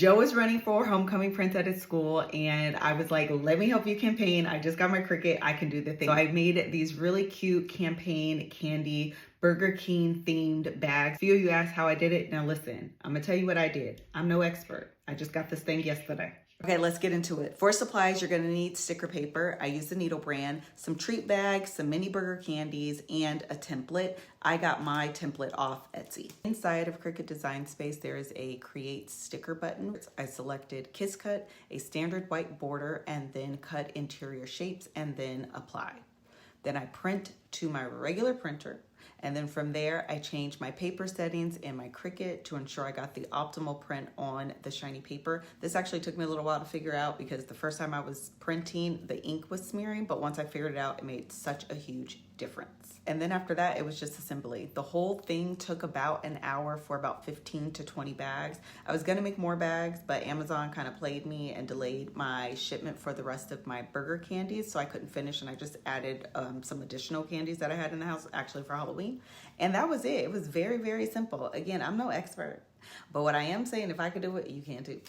Joe is running for homecoming prince at his school, and I was like, let me help you campaign. I just got my Cricut. I can do the thing. So I made these really cute campaign candy Burger King themed bags. A few of you asked how I did it. Now listen, I'm gonna tell you what I did. I'm no expert. I just got this thing yesterday. Okay, let's get into it. For supplies, you're gonna need sticker paper. I use the Neato brand, some treat bags, some mini burger candies, and a template. I got my template off Etsy. Inside of Cricut Design Space, there is a create sticker button. I selected Kiss Cut, a standard white border, and then cut interior shapes, and then apply. Then I print to my regular printer. And then from there, I changed my paper settings in my Cricut to ensure I got the optimal print on the shiny paper. This actually took me a little while to figure out because the first time I was printing, the ink was smearing, but once I figured it out, it made such a huge difference. And then after that, it was just assembly. The whole thing took about an hour for about 15 to 20 bags. I was gonna make more bags, but Amazon kind of played me and delayed my shipment for the rest of my burger candies, so I couldn't finish, and I just added some additional candies that I had in the house actually for Halloween. And that was it. It was very, very simple. Again, I'm no expert, but what I am saying, if I could do it, you can too.